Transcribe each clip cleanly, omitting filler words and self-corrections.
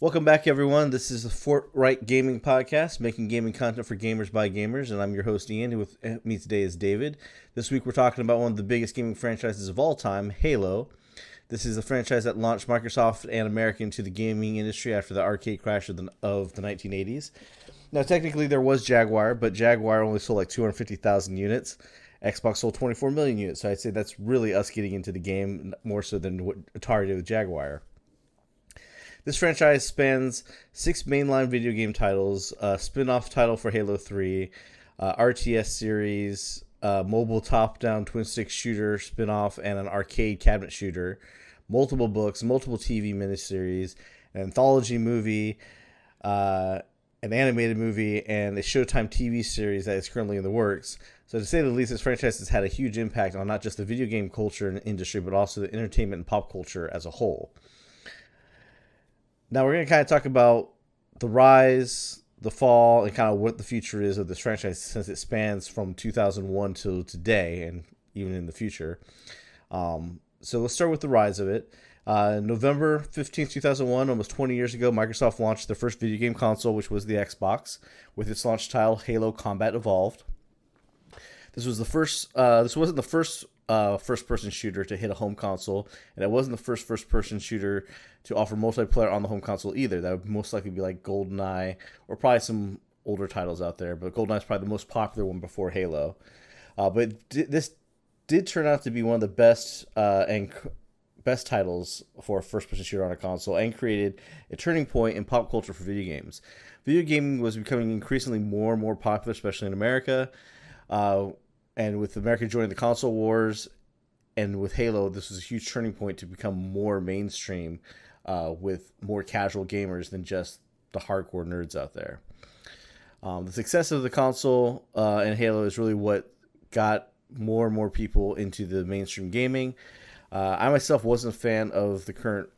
Welcome back, everyone. This is the Forthright Gaming Podcast, making gaming content for gamers by gamers, and I'm your host, Ian, and with me today is David. This week we're talking about one of the biggest gaming franchises of all time, Halo. This is the franchise that launched Microsoft and America into the gaming industry after the arcade crash of the 1980s. Now, technically there was Jaguar, but Jaguar only sold like 250,000 units. Xbox sold 24 million units, so I'd say that's really us getting into the game more so than what Atari did with Jaguar. This franchise spans 6 mainline video game titles, a spin-off title for Halo 3, RTS series, mobile top-down twin-stick shooter spin-off, and an arcade cabinet shooter, multiple books, multiple TV miniseries, an anthology movie, an animated movie, and a Showtime TV series that is currently in the works. So to say the least, this franchise has had a huge impact on not just the video game culture and industry, but also the entertainment and pop culture as a whole. Now we're going to kind of talk about the rise, the fall, and kind of what the future is of this franchise since it spans from 2001 to today and even in the future. So let's start with the rise of it. November 15th, 2001, almost 20 years ago, Microsoft launched their first video game console, which was the Xbox, with its launch title Halo Combat Evolved. This was the first. This wasn't the first first-person shooter to hit a home console, and it wasn't the first first-person shooter to offer multiplayer on the home console either. That would most likely be like GoldenEye, or probably some older titles out there, but GoldenEye is probably the most popular one before Halo. This did turn out to be one of the best best titles for a first-person shooter on a console, and created a turning point in pop culture for video games. Video gaming was becoming increasingly more and more popular, especially in America. And with America joining the console wars, and with Halo, this was a huge turning point to become more mainstream, with more casual gamers than just the hardcore nerds out there. The success of the console and Halo is really what got more and more people into the mainstream gaming. I myself wasn't a fan of the current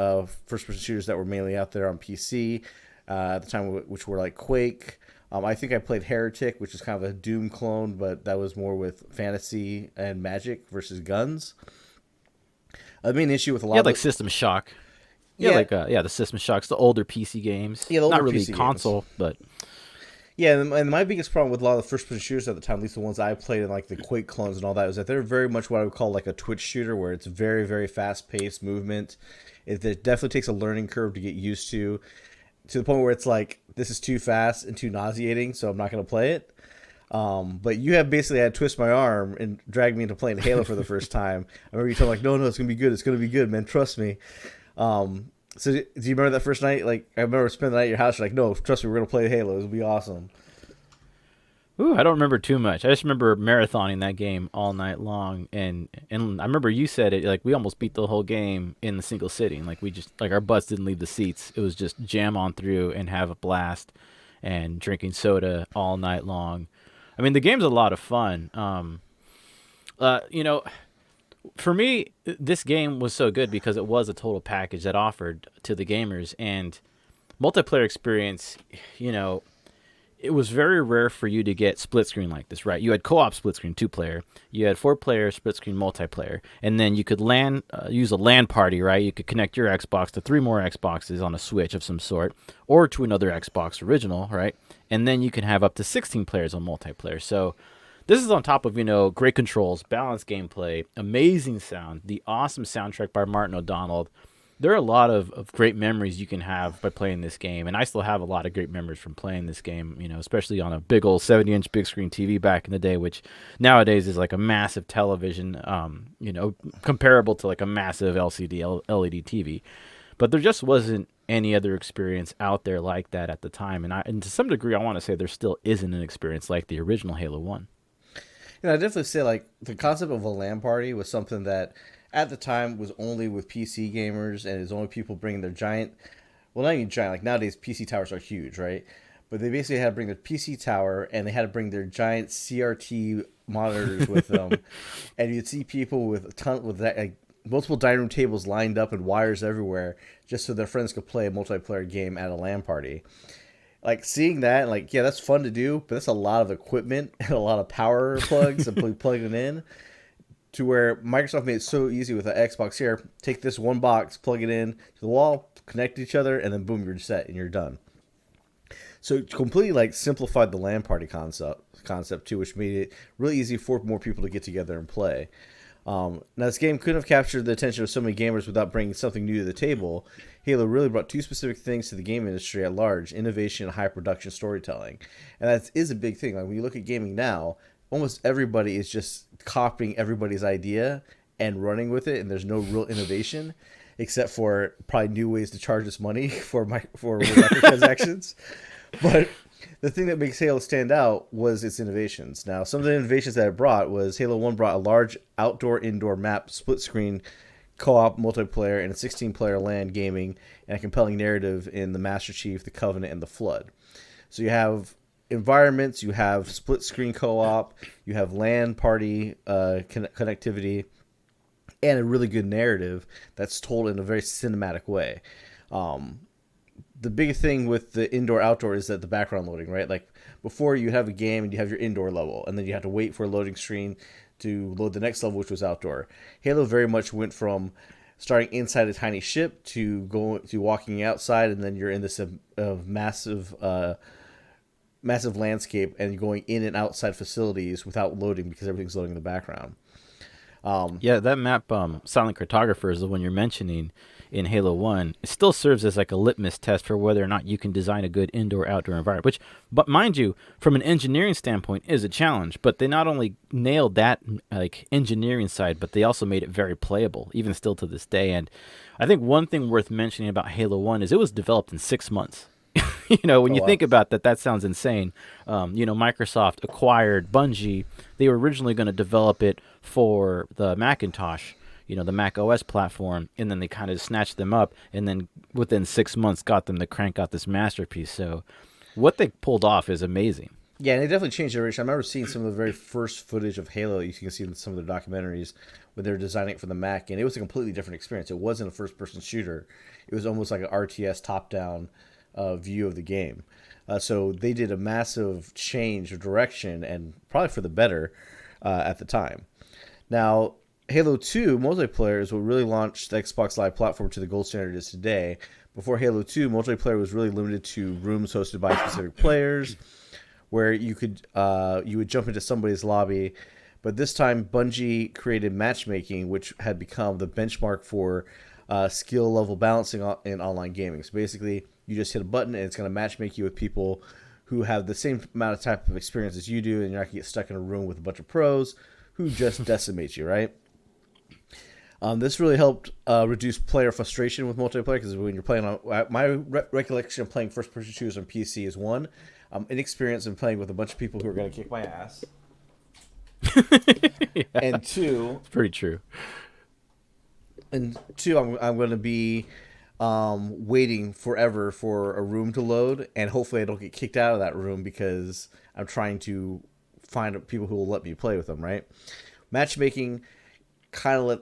first-person shooters that were mainly out there on PC at the time, which were like Quake. I think I played Heretic, which is kind of a Doom clone, but that was more with fantasy and magic versus guns. The main issue with a lot of like System Shock. The System Shock's the older PC games. Yeah, the older not really PC console, games. But yeah, and my biggest problem with a lot of the first-person shooters at the time, at least the ones I played in, like the Quake clones and all that, was that they're very much what I would call like a Twitch shooter, where it's very, very fast-paced movement. It definitely takes a learning curve to get used to the point where it's like, this is too fast and too nauseating, so I'm not going to play it. But you have basically had to twist my arm and drag me into playing Halo for the first time. I remember you telling me, like, no, it's going to be good. It's going to be good, man. Trust me. So do you remember that first night? Like, I remember spending the night at your house. You're like, no, trust me, we're going to play Halo. It'll be awesome. ooh, I don't remember too much. I just remember marathoning that game all night long, and I remember you said it, like, we almost beat the whole game in the single sitting. Like, we just, like, our butts didn't leave the seats. It was just jam on through and have a blast and drinking soda all night long. I mean, the game's a lot of fun. For me, this game was so good because it was a total package that offered to the gamers, and multiplayer experience, it was very rare for you to get split screen like this, right? You had co-op split screen, 2-player. You had 4-player split screen multiplayer. And then you could use a LAN party, right? You could connect your Xbox to 3 more Xboxes on a Switch of some sort, or to another Xbox original, right? And then you can have up to 16 players on multiplayer. So this is on top of, great controls, balanced gameplay, amazing sound, the awesome soundtrack by Martin O'Donnell. There are a lot of great memories you can have by playing this game, and I still have a lot of great memories from playing this game, especially on a big old 70-inch big screen TV back in the day, which nowadays is like a massive television, comparable to like a massive LCD, LED TV. But there just wasn't any other experience out there like that at the time, and to some degree, I want to say there still isn't an experience like the original Halo 1. I definitely say, like, the concept of a LAN party was something that at the time was only with PC gamers, and it's only people bringing their giant, well, not even giant, like nowadays PC towers are huge, right? But they basically had to bring their PC tower, and they had to bring their giant CRT monitors with them, and you'd see people with multiple dining room tables lined up and wires everywhere, just so their friends could play a multiplayer game at a LAN party. Like, seeing that, like, yeah, that's fun to do, but that's a lot of equipment and a lot of power plugs and plugging it in. to where Microsoft made it so easy with the Xbox here. Take this one box, plug it in to the wall, connect to each other, and then boom, you're set and you're done. So it completely like simplified the LAN party concept too, which made it really easy for more people to get together and play. Now, this game couldn't have captured the attention of so many gamers without bringing something new to the table. Halo really brought two specific things to the game industry at large: innovation and high production storytelling. And that is a big thing. Like when you look at gaming now, almost everybody is just copying everybody's idea and running with it, and there's no real innovation, except for probably new ways to charge us money for microtransactions. But the thing that makes Halo stand out was its innovations. Now, some of the innovations that it brought was Halo 1 brought a large outdoor-indoor map, split-screen co-op multiplayer, and a 16-player LAN gaming, and a compelling narrative in the Master Chief, the Covenant, and the Flood. So you have environments, you have split-screen co-op, you have LAN party connectivity, and a really good narrative that's told in a very cinematic way. The big thing with the indoor-outdoor is that the background loading, right? Like before, you have a game and you have your indoor level, and then you have to wait for a loading screen to load the next level, which was outdoor. Halo very much went from starting inside a tiny ship to walking outside, and then you're in this massive landscape, and you're going in and outside facilities without loading because everything's loading in the background. Yeah, that map, Silent Cartographer, is the one you're mentioning in Halo 1. It still serves as like a litmus test for whether or not you can design a good indoor-outdoor environment, which, but mind you, from an engineering standpoint, is a challenge. But they not only nailed that like engineering side, but they also made it very playable, even still to this day. And I think one thing worth mentioning about Halo 1 is it was developed in 6 months. When you think about that, that sounds insane. Microsoft acquired Bungie. They were originally going to develop it for the Macintosh, the Mac OS platform, and then they kind of snatched them up, and then within 6 months got them to crank out this masterpiece. So what they pulled off is amazing. Yeah, and it definitely changed generation. I remember seeing some of the very first footage of Halo. You can see in some of the documentaries when they were designing it for the Mac, and it was a completely different experience. It wasn't a first-person shooter. It was almost like an RTS top-down view of the game. So they did a massive change of direction, and probably for the better at the time. Now, Halo 2 multiplayer is what really launched the Xbox Live platform to the gold standard it is today. Before Halo 2, multiplayer was really limited to rooms hosted by specific players, where you would jump into somebody's lobby. But this time, Bungie created matchmaking, which had become the benchmark for skill level balancing in online gaming. So basically, you just hit a button and it's going to matchmake you with people who have the same amount of type of experience as you do, and you're not going to get stuck in a room with a bunch of pros who just decimate you, right? This really helped reduce player frustration with multiplayer, because when you're playing on... My recollection of playing first-person shooters on PC is, one, I'm inexperienced in playing with a bunch of people who are going to kick my ass. Yeah, and two... It's pretty true. And two, I'm going to be waiting forever for a room to load, and hopefully I don't get kicked out of that room because I'm trying to find people who will let me play with them, right? Matchmaking kind of let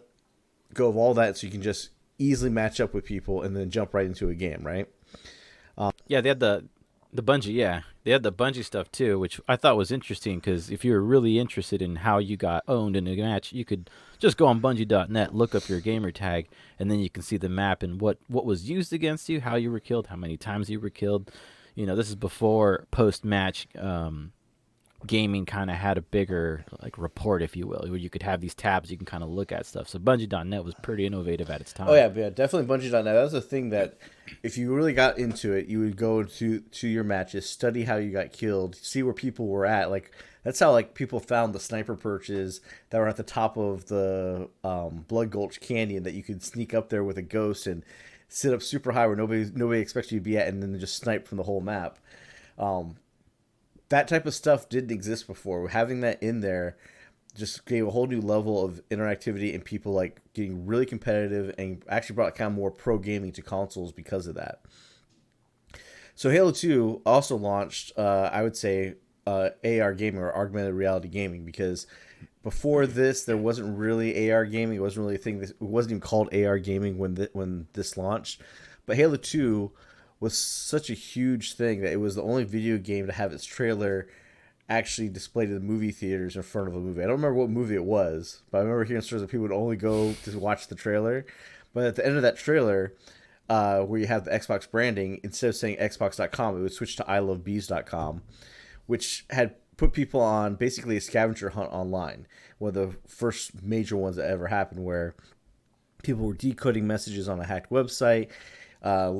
go of all that, so you can just easily match up with people and then jump right into a game, right? Yeah, they had the Bungie, yeah. They had the Bungie stuff too, which I thought was interesting, because if you were really interested in how you got owned in a match, you could just go on Bungie.net, look up your gamer tag, and then you can see the map and what was used against you, how you were killed, how many times you were killed. This is before post-match gaming kind of had a bigger like report, if you will, where you could have these tabs you can kind of look at stuff. So Bungie.net was pretty innovative at its time. Oh yeah, definitely Bungie.net. That was a thing that if you really got into it, you would go to your matches, study how you got killed, see where people were at. Like that's how like people found the sniper perches that were at the top of the Blood Gulch Canyon, that you could sneak up there with a ghost and sit up super high where nobody expects you to be at, and then just snipe from the whole map. That type of stuff didn't exist before. Having that in there just gave a whole new level of interactivity and people like getting really competitive, and actually brought kind of more pro gaming to consoles because of that. So Halo 2 also launched, I would say, AR gaming, or augmented reality gaming, because before this there wasn't really AR gaming. It wasn't really a thing. It wasn't even called AR gaming when this launched. But Halo 2 was such a huge thing that it was the only video game to have its trailer actually displayed in the movie theaters in front of a movie. I don't remember what movie it was, but I remember hearing stories that people would only go to watch the trailer. But at the end of that trailer, where you have the Xbox branding, instead of saying Xbox.com, it would switch to ilovebees.com, which had put people on basically a scavenger hunt online. One of the first major ones that ever happened, where people were decoding messages on a hacked website, uh,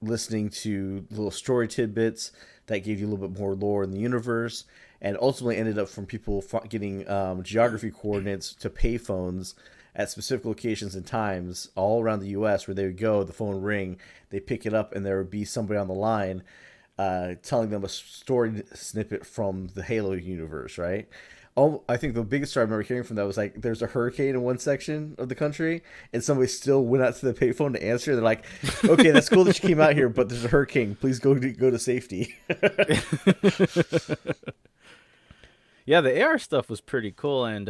listening to little story tidbits that gave you a little bit more lore in the universe, and ultimately ended up from people getting geography coordinates to payphones at specific locations and times all around the U.S. where they would go, the phone would ring, they pick it up, and there would be somebody on the line telling them a story snippet from the Halo universe, right? Oh, I think the biggest story I remember hearing from that was like there's a hurricane in one section of the country, and somebody still went out to the payphone to answer. They're like, "Okay, that's cool that you came out here, but there's a hurricane. Please go to safety." Yeah, the AR stuff was pretty cool, and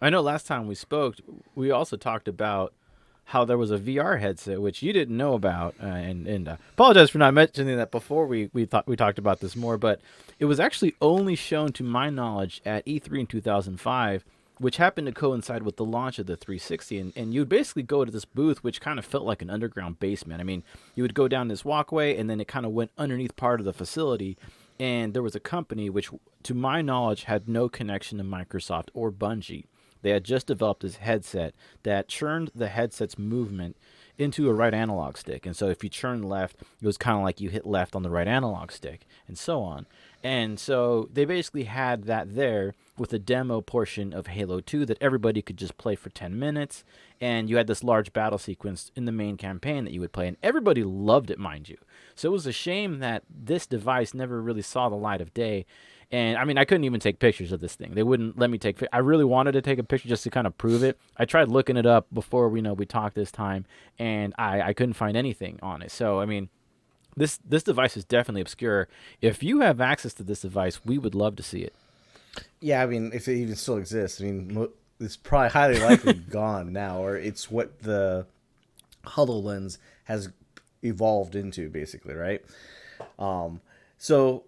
I know last time we spoke, we also talked about how there was a VR headset which you didn't know about, and apologize for not mentioning that before we talked about this more, but it was actually only shown to my knowledge at E3 in 2005, which happened to coincide with the launch of the 360, and you would basically go to this booth which kind of felt like an underground basement. I mean, you would go down this walkway and then it kind of went underneath part of the facility, and there was a company which, to my knowledge, had no connection to Microsoft or Bungie. They had just developed this headset that churned the headset's movement into a right analog stick. And so if you churn left, it was kind of like you hit left on the right analog stick, and so on. And so they basically had that there with a demo portion of Halo 2 that everybody could just play for 10 minutes. And you had this large battle sequence in the main campaign that you would play. And everybody loved it, mind you. So it was a shame that this device never really saw the light of day. And I mean, I couldn't even take pictures of this thing. They wouldn't let me take. I really wanted to take a picture just to kind of prove it. I tried looking it up before we talked this time, and I couldn't find anything on it. So I mean, this device is definitely obscure. If you have access to this device, we would love to see it. Yeah, I mean, if it even still exists, I mean, it's probably highly likely gone now, or it's what the HoloLens has evolved into, basically, right? So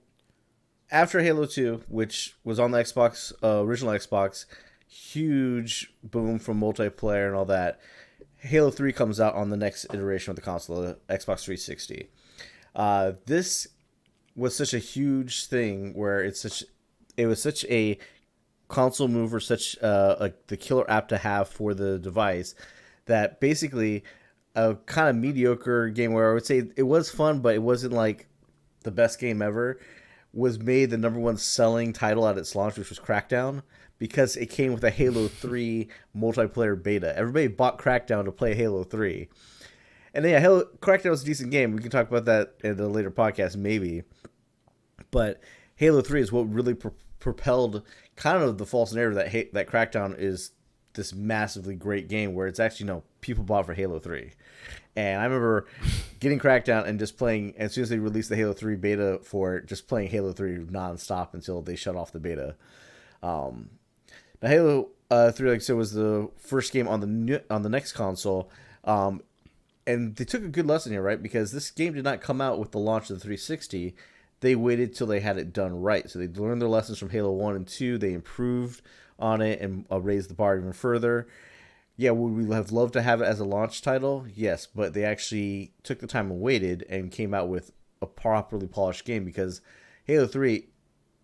after Halo 2, which was on the Xbox, original Xbox, huge boom from multiplayer and all that, Halo 3 comes out on the next iteration of the console, the Xbox 360. This was such a huge thing where it was such a console mover, such the killer app to have for the device, that basically a kind of mediocre game where I would say it was fun, but it wasn't like the best game ever, was made the number one selling title at its launch, which was Crackdown, because it came with a Halo 3 multiplayer beta. Everybody bought Crackdown to play Halo 3. And yeah, Crackdown was a decent game. We can talk about that in a later podcast, maybe. But Halo 3 is what really propelled kind of the false narrative that Crackdown is this massively great game, where it's actually, people bought for Halo 3. And I remember getting Crackdown and just playing, as soon as they released the Halo 3 beta for it, just playing Halo 3 nonstop until they shut off the beta. Now, Halo 3, like I said, was the first game on the next console. And they took a good lesson here, right? Because this game did not come out with the launch of the 360. They waited till they had it done right. So they learned their lessons from Halo 1 and 2. They improved on it and raised the bar even further. Yeah, would we have loved to have it as a launch title? Yes, but they actually took the time and waited and came out with a properly polished game, because Halo 3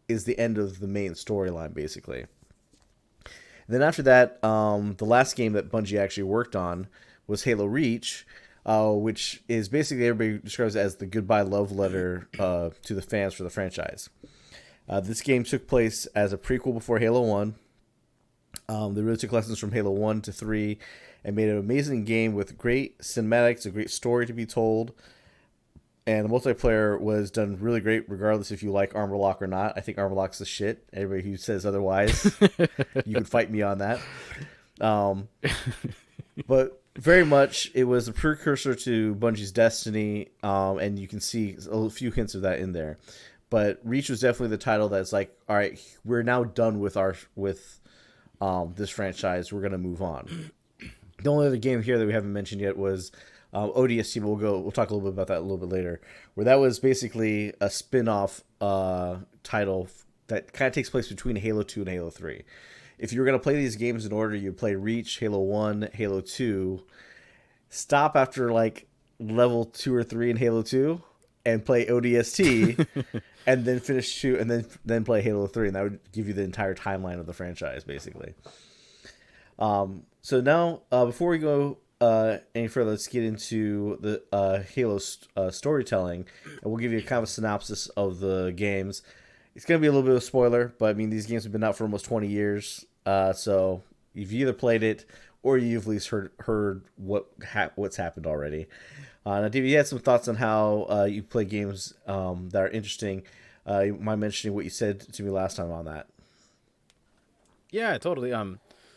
is the end of the main storyline, basically. And then after that, the last game that Bungie actually worked on was Halo Reach, which is basically, everybody describes it as the goodbye love letter to the fans for the franchise. This game took place as a prequel before Halo 1. They really took lessons from Halo 1 to 3 and made an amazing game with great cinematics, a great story to be told. And the multiplayer was done really great, regardless if you like Armor Lock or not. I think Armor Lock's the shit. Everybody who says otherwise, you can fight me on that. But very much, it was a precursor to Bungie's Destiny, and you can see a few hints of that in there. But Reach was definitely the title that's like, all right, we're now done with this franchise. We're going to move on. The only other game here that we haven't mentioned yet was ODST. We'll talk a little bit about that a little bit later, where that was basically a spin-off title that kind of takes place between Halo 2 and Halo 3. If you were going to play these games in order, you'd play Reach, Halo 1, Halo 2, stop after like level 2 or 3 in Halo 2 and play ODST and then finish 2 and then play Halo 3, and that would give you the entire timeline of the franchise basically. So now before we go any further, let's get into the Halo storytelling, and we'll give you a kind of a synopsis of the games. It's going to be a little bit of a spoiler, but I mean, these games have been out for almost 20 years. So you've either played it or you've at least heard what's happened already. Now, David, you had some thoughts on how you play games that are interesting. You mind mentioning what you said to me last time on that? Yeah, totally.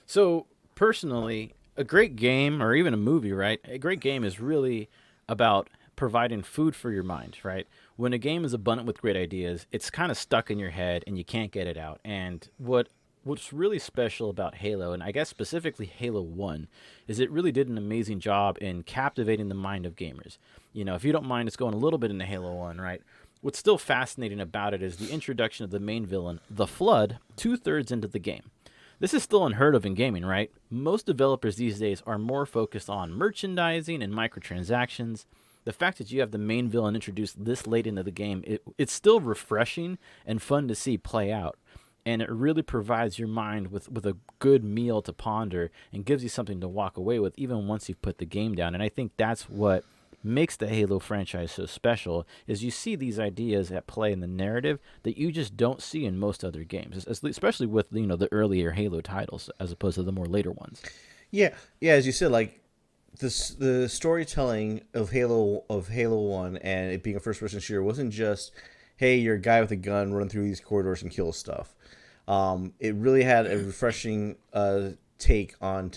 So personally, a great game or even a movie, right? A great game is really about providing food for your mind, right? When a game is abundant with great ideas, it's kind of stuck in your head and you can't get it out. And what's really special about Halo, and I guess specifically Halo 1, is it really did an amazing job in captivating the mind of gamers. You know, if you don't mind us going a little bit into Halo 1, right? What's still fascinating about it is the introduction of the main villain, the Flood, 2/3 into the game. This is still unheard of in gaming, right? Most developers these days are more focused on merchandising and microtransactions. The fact that you have the main villain introduced this late into the game, it's still refreshing and fun to see play out. And it really provides your mind with a good meal to ponder and gives you something to walk away with even once you've put the game down. And I think that's what makes the Halo franchise so special, is you see these ideas at play in the narrative that you just don't see in most other games, especially with the earlier Halo titles as opposed to the more later ones. Yeah, as you said, like the storytelling of Halo 1 and it being a first person shooter wasn't just, hey, you're a guy with a gun, run through these corridors and kill stuff. It really had a refreshing take on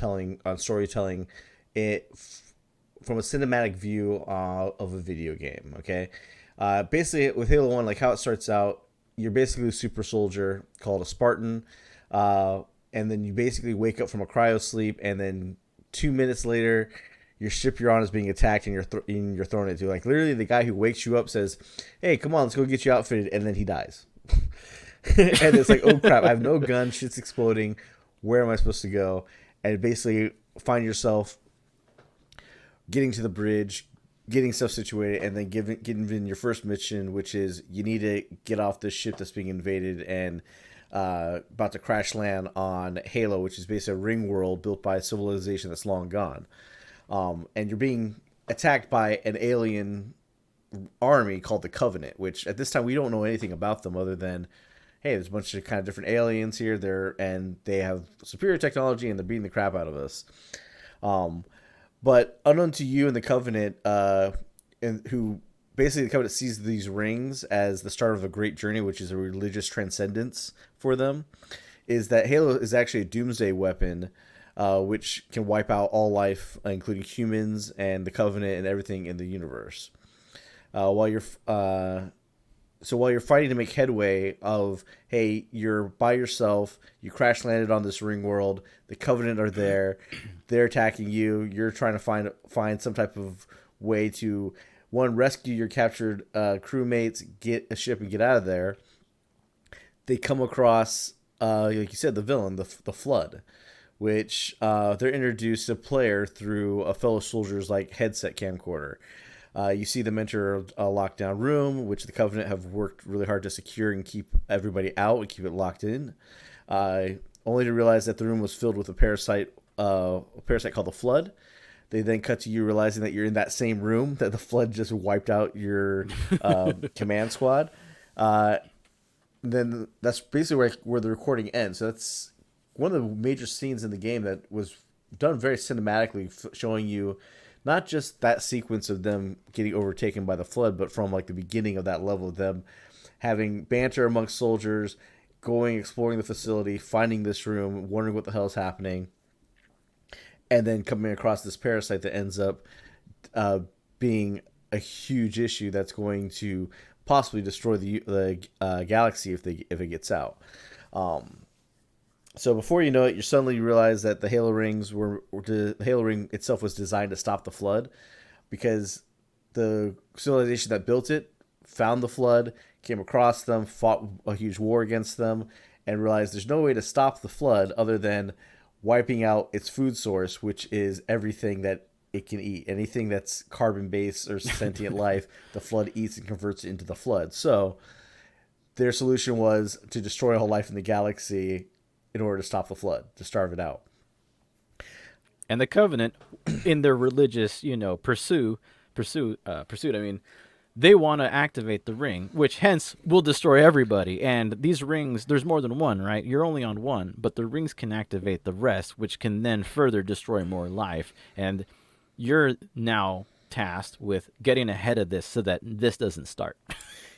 storytelling it from a cinematic view of a video game. Okay, basically with Halo 1, like how it starts out, you're basically a super soldier called a Spartan, and then you basically wake up from a cryo sleep, and then 2 minutes later, your ship you're on is being attacked, and you're thrown into, like, literally the guy who wakes you up says, "Hey, come on, let's go get you outfitted," and then he dies. And it's like, oh crap, I have no gun, shit's exploding. Where am I supposed to go? And basically find yourself getting to the bridge, getting stuff situated, and then getting your first mission, which is you need to get off this ship that's being invaded and about to crash land on Halo, which is basically a ring world built by a civilization that's long gone. And you're being attacked by an alien army called the Covenant, which at this time we don't know anything about them other than, hey, there's a bunch of kind of different aliens here, and they have superior technology and they're beating the crap out of us. But unknown to you and the Covenant, and who basically the Covenant sees these rings as the start of a great journey, which is a religious transcendence for them, is that Halo is actually a doomsday weapon, which can wipe out all life, including humans and the Covenant and everything in the universe. While you're fighting to make headway of, hey, you're by yourself, you crash landed on this ring world, the Covenant are there, they're attacking you, you're trying to find some type of way to, one, rescue your captured crewmates, get a ship and get out of there. They come across, like you said, the villain, the Flood, which they're introduced to player through a fellow soldier's like headset camcorder. You see them enter a lockdown room, which the Covenant have worked really hard to secure and keep everybody out and keep it locked in. Only to realize that the room was filled with a parasite called the Flood. They then cut to you realizing that you're in that same room that the Flood just wiped out your command squad. Then that's basically where the recording ends. So that's one of the major scenes in the game that was done very cinematically, showing you not just that sequence of them getting overtaken by the Flood, but from like the beginning of that level of them having banter amongst soldiers, exploring the facility, finding this room, wondering what the hell is happening, and then coming across this parasite that ends up being a huge issue that's going to possibly destroy the galaxy if it gets out. So before you know it, you suddenly realize that the Halo rings the Halo ring itself was designed to stop the Flood, because the civilization that built it found the Flood, came across them, fought a huge war against them, and realized there's no way to stop the flood other than wiping out its food source, which is everything that it can eat. Anything that's carbon based or sentient life, the flood eats and converts it into the flood. So their solution was to destroy all life in the galaxy in order to stop the flood, to starve it out. And the Covenant, in their religious, pursuit. I mean, they want to activate the ring, which hence will destroy everybody. And these rings, there's more than one, right? You're only on one, but the rings can activate the rest, which can then further destroy more life. And you're now tasked with getting ahead of this so that this doesn't start.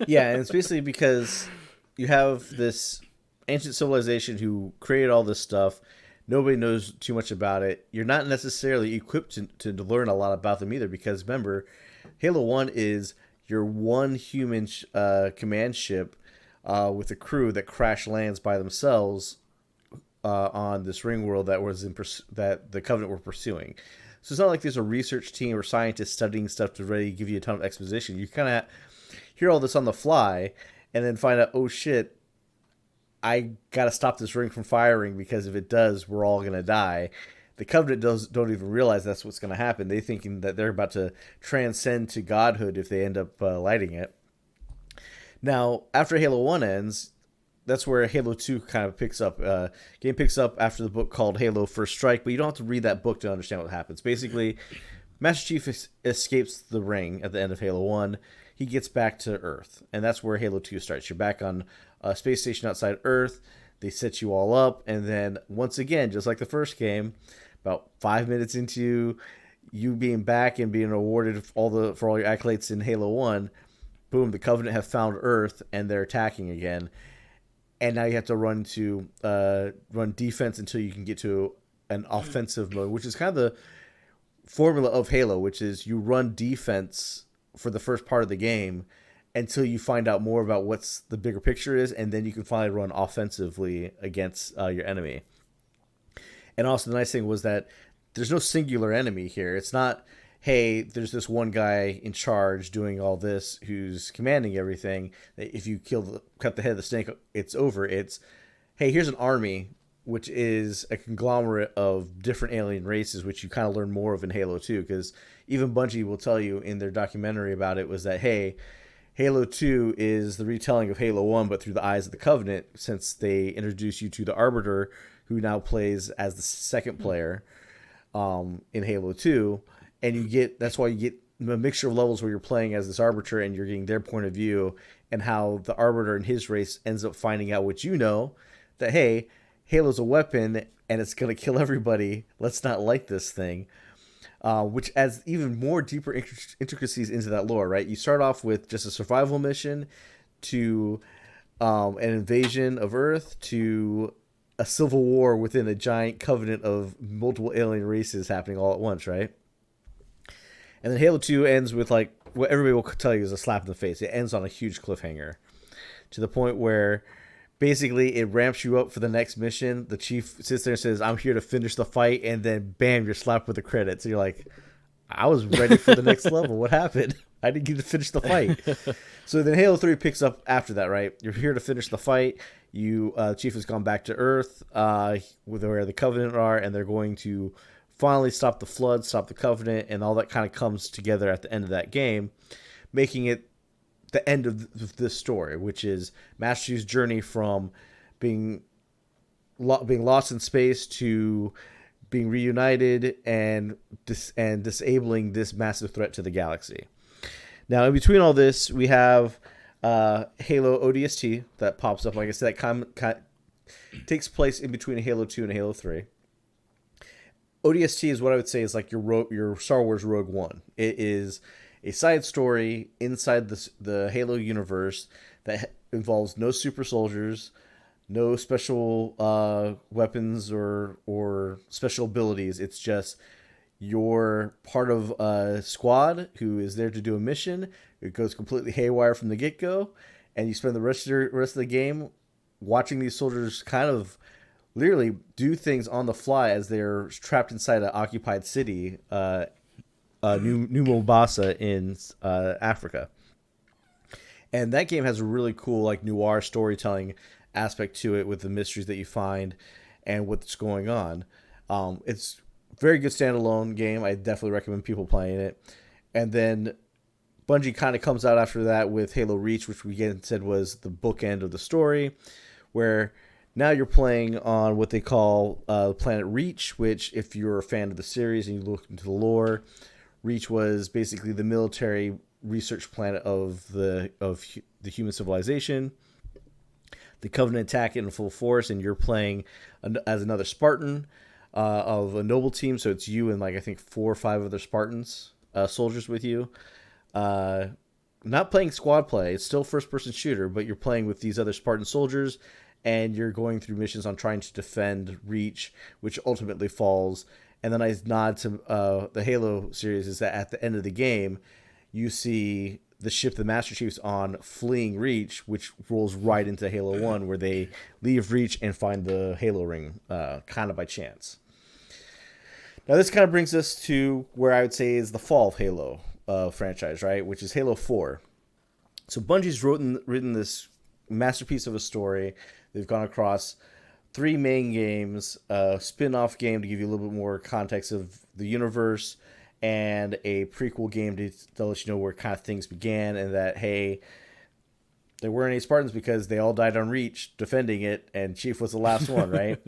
Yeah, and it's basically because you have this ancient civilization who created all this stuff. Nobody knows too much about it. You're not necessarily equipped to learn a lot about them either, because remember, Halo 1 is your one human command ship with a crew that crash lands by themselves on this ring world that the Covenant were pursuing. So it's not like there's a research team or scientists studying stuff to ready give you a ton of exposition. You kind of hear all this on the fly and then find out, oh shit, I got to stop this ring from firing, because if it does, we're all going to die. The Covenant don't even realize that's what's going to happen. They thinking that they're about to transcend to godhood if they end up lighting it. Now, after Halo 1 ends, that's where Halo 2 kind of picks up. Game picks up after the book called Halo First Strike, but you don't have to read that book to understand what happens. Basically, Master Chief escapes the ring at the end of Halo 1. He gets back to Earth, and that's where Halo 2 starts. You're back on a space station outside Earth. They set you all up, and then once again, just like the first game, about 5 minutes into you being back and being awarded for all your accolades in Halo 1, boom, the Covenant have found Earth, and they're attacking again. And now you have to run defense until you can get to an offensive mode, which is kind of the formula of Halo, which is you run defense for the first part of the game until you find out more about what's the bigger picture is, and then you can finally run offensively against your enemy. And also the nice thing was that there's no singular enemy here. It's not, hey, there's this one guy in charge doing all this who's commanding everything. If you cut the head of the snake, it's over. It's, hey, here's an army, which is a conglomerate of different alien races, which you kind of learn more of in Halo 2, because even Bungie will tell you in their documentary about it was that, hey, Halo 2 is the retelling of Halo 1, but through the eyes of the Covenant, since they introduce you to the Arbiter, who now plays as the second player in Halo 2. And that's why you get a mixture of levels where you're playing as this Arbiter and you're getting their point of view, and how the Arbiter and his race ends up finding out what you know, that, hey, Halo's a weapon and it's going to kill everybody. Let's not light this thing. Which adds even more deeper intricacies into that lore, right? You start off with just a survival mission, to an invasion of Earth, to a civil war within a giant covenant of multiple alien races happening all at once, right? And then Halo 2 ends with, like, what everybody will tell you is a slap in the face. It ends on a huge cliffhanger, to the point where basically it ramps you up for the next mission. The chief sits there and says, I'm here to finish the fight, and then bam, you're slapped with the credits. And you're like, I was ready for the next level. What happened? I didn't get to finish the fight. So then Halo 3 picks up after that, right? You're here to finish the fight. Chief has gone back to Earth, where the Covenant are, and they're going to finally stop the flood, stop the Covenant, and all that kind of comes together at the end of that game, making it the end of this story, which is Master Chief's journey from being lost in space to being reunited and disabling this massive threat to the galaxy. Now, in between all this, we have Halo ODST that pops up. Like I said, that takes place in between Halo 2 and Halo 3. ODST is what I would say is like your Star Wars Rogue One. It is a side story inside the Halo universe that involves no super soldiers, no special weapons or special abilities. It's just you're part of a squad who is there to do a mission. It goes completely haywire from the get-go, and you spend the rest of the game watching these soldiers kind of literally do things on the fly as they're trapped inside an occupied city, New Mombasa in Africa. And that game has a really cool like noir storytelling aspect to it with the mysteries that you find and what's going on. It's a very good standalone game. I definitely recommend people playing it. And then Bungie kind of comes out after that with Halo Reach, which we again said was the bookend of the story, where now you're playing on what they call Planet Reach, which, if you're a fan of the series and you look into the lore, Reach was basically the military research planet of the human civilization. The Covenant attack in full force, and you're playing as another Spartan of a noble team. So it's you and like I think 4 or 5 other Spartans soldiers with you. Not playing squad play. It's still first person shooter, but you're playing with these other Spartan soldiers, and you're going through missions on trying to defend Reach, which ultimately falls. And then I nod to the Halo series is that at the end of the game, you see the ship the Master Chief's on fleeing Reach, which rolls right into Halo 1, where they leave Reach and find the Halo ring kind of by chance. Now, this kind of brings us to where I would say is the fall of Halo franchise, right? Which is Halo 4. So Bungie's written this masterpiece of a story. They've gone across 3 main games, a spin-off game to give you a little bit more context of the universe, and a prequel game to let you know where kind of things began, and that, hey, there weren't any Spartans because they all died on Reach defending it, and Chief was the last one, right?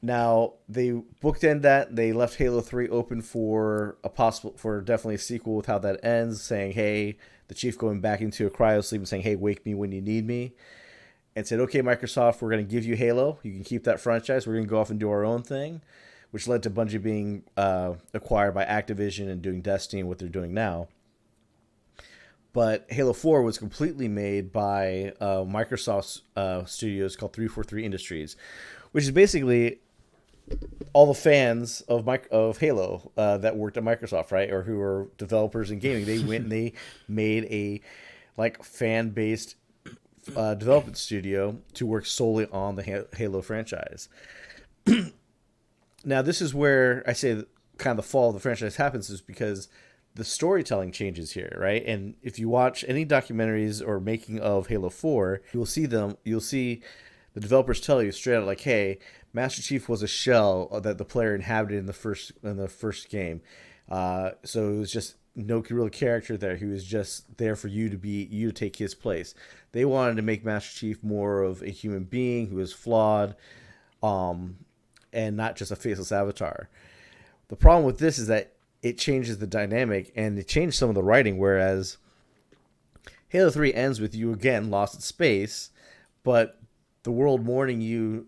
Now, they bookend that. They left Halo 3 open for definitely a sequel with how that ends, saying, hey, the Chief going back into a cryosleep and saying, hey, wake me when you need me. And said, okay, Microsoft, we're going to give you Halo. You can keep that franchise. We're going to go off and do our own thing, which led to Bungie being acquired by Activision and doing Destiny and what they're doing now. But Halo 4 was completely made by Microsoft's studios called 343 Industries, which is basically all the fans of Halo that worked at Microsoft, right, or who were developers in gaming. They went and they made a like fan-based development studio to work solely on the Halo franchise. Now, this is where I say kind of the fall of the franchise happens, is because the storytelling changes here, right? And if you watch any documentaries or making of Halo 4, you'll see the developers tell you straight out, like, hey, Master Chief was a shell that the player inhabited in the first game. So it was just no real character there. He was just there for you to take his place. They wanted to make Master Chief more of a human being who was flawed, and not just a faceless avatar. The problem with this is that it changes the dynamic, and it changed some of the writing, whereas Halo 3 ends with you again lost in space, but the world mourning you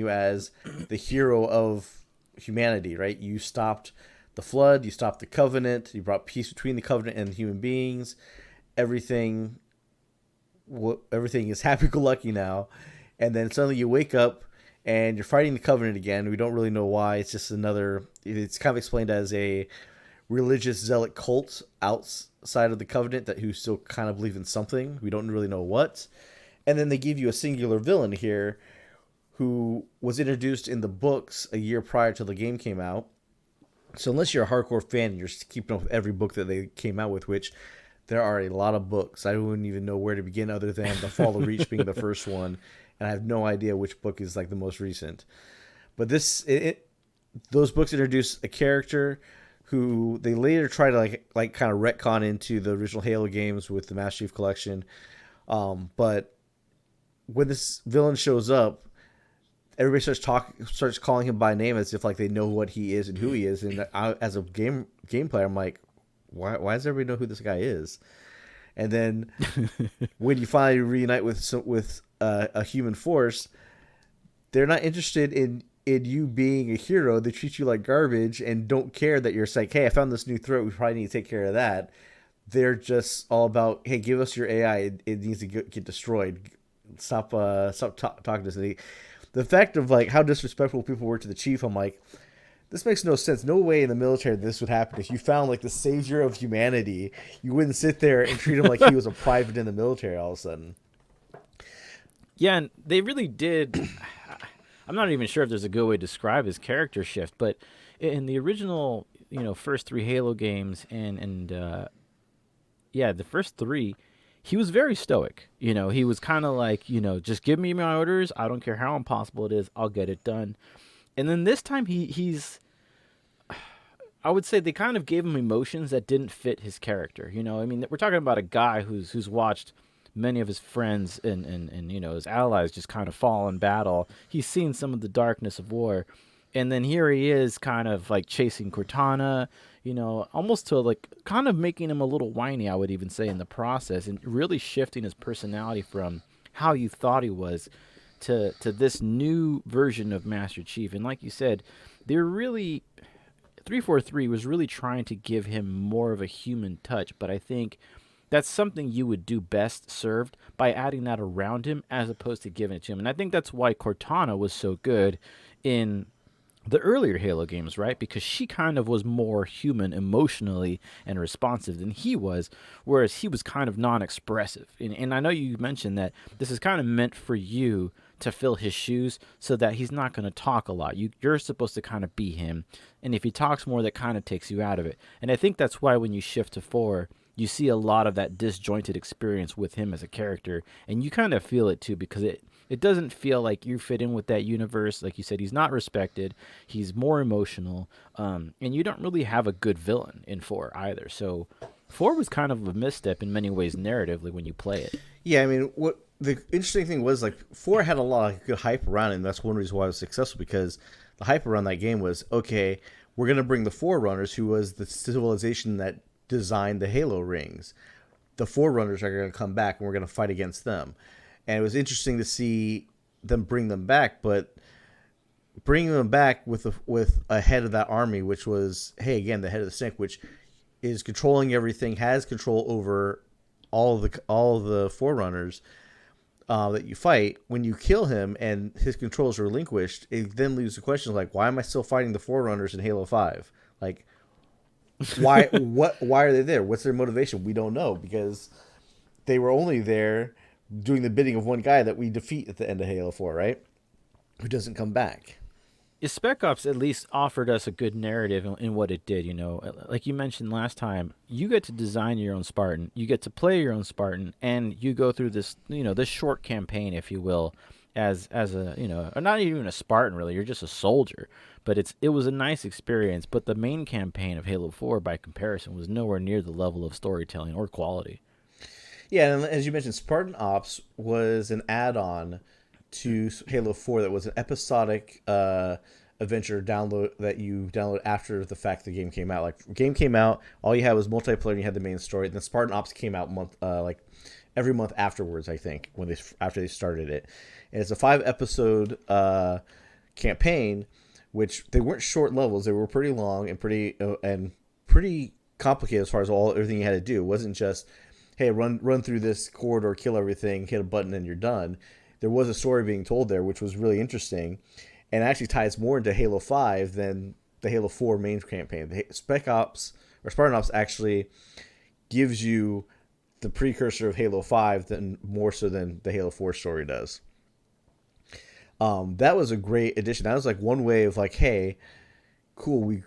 as the hero of humanity, right? You stopped the flood, you stopped the Covenant, you brought peace between the Covenant and human beings. Everything is happy-go-lucky now, and then suddenly you wake up and you're fighting the Covenant again. We don't really know why. It's just it's kind of explained as a religious zealot cult outside of the Covenant who still kind of believe in something. We don't really know what. And then they give you a singular villain here who was introduced in the books a year prior to the game came out. So unless you're a hardcore fan and you're keeping up with every book that they came out with, which there are a lot of books, I wouldn't even know where to begin other than The Fall of Reach being the first one. And I have no idea which book is like the most recent. But those books introduce a character who they later try to like kind of retcon into the original Halo games with the Master Chief Collection. But when this villain shows up, everybody starts calling him by name as if like they know what he is and who he is. And as a game player, I'm like, why does everybody know who this guy is? And then when you finally reunite with a human force, they're not interested in you being a hero. They treat you like garbage and don't care that you're like, hey, I found this new threat. We probably need to take care of that. They're just all about, hey, give us your AI. It needs to get destroyed. Stop talking to us. The fact of like how disrespectful people were to the Chief, I'm like, this makes no sense. No way in the military this would happen. If you found like the savior of humanity, you wouldn't sit there and treat him like he was a private in the military all of a sudden. Yeah, and they really did. I'm not even sure if there's a good way to describe his character shift, but in the original, first 3 Halo games, and the first 3, he was very stoic. He was kind of like, just give me my orders. I don't care how impossible it is. I'll get it done. And then this time he's I would say they kind of gave him emotions that didn't fit his character. I mean, we're talking about a guy who's watched many of his friends and his allies just kind of fall in battle. He's seen some of the darkness of war, and then here he is, kind of like chasing Cortana. Almost to like kind of making him a little whiny, I would even say, in the process, and really shifting his personality from how you thought he was to this new version of Master Chief. And like you said, they're really 343 was really trying to give him more of a human touch, but I think that's something you would do best served by adding that around him as opposed to giving it to him. And I think that's why Cortana was so good in the earlier Halo games, right? Because she kind of was more human emotionally and responsive than he was, whereas he was kind of non-expressive. And I know you mentioned that this is kind of meant for you to fill his shoes so that he's not going to talk a lot. You're supposed to kind of be him. And if he talks more, that kind of takes you out of it. And I think that's why when you shift to 4, you see a lot of that disjointed experience with him as a character. And you kind of feel it too, because it doesn't feel like you fit in with that universe. Like you said, he's not respected. He's more emotional. And you don't really have a good villain in 4 either. So 4 was kind of a misstep in many ways narratively when you play it. Yeah, I mean, what the interesting thing was, like, 4 had a lot of good hype around it, and that's one reason why it was successful, because the hype around that game was, okay, we're going to bring the Forerunners, who was the civilization that designed the Halo rings. The Forerunners are going to come back, and we're going to fight against them. And it was interesting to see them bring them back, but bringing them back with a head of that army, which was, hey, again, the head of the Snake, which is controlling everything, has control over all of the Forerunners that you fight. When you kill him and his control is relinquished, it then leaves the question like, why am I still fighting the Forerunners in Halo 5? Like, why why are they there? What's their motivation? We don't know, because they were only there doing the bidding of one guy that we defeat at the end of Halo 4, right? Who doesn't come back. Spec Ops at least offered us a good narrative in what it did. Like you mentioned last time, you get to design your own Spartan, you get to play your own Spartan, and you go through this, this short campaign, if you will, as a, not even a Spartan really. You're just a soldier, but it was a nice experience. But the main campaign of Halo 4, by comparison, was nowhere near the level of storytelling or quality. Yeah, and as you mentioned, Spartan Ops was an add-on to Halo 4 that was an episodic adventure download that you download after the fact the game came out. Like, the game came out, all you had was multiplayer and you had the main story. Then Spartan Ops came out like every month afterwards, I think, after they started it. And it's a 5-episode campaign, which they weren't short levels. They were pretty long and pretty complicated as far as everything you had to do. It wasn't just, hey, run through this corridor, kill everything, hit a button, and you're done. There was a story being told there, which was really interesting, and actually ties more into Halo 5 than the Halo 4 main campaign. The Spec Ops, or Spartan Ops, actually gives you the precursor of Halo 5 more so than the Halo 4 story does. That was a great addition. That was like one way of like, hey, cool,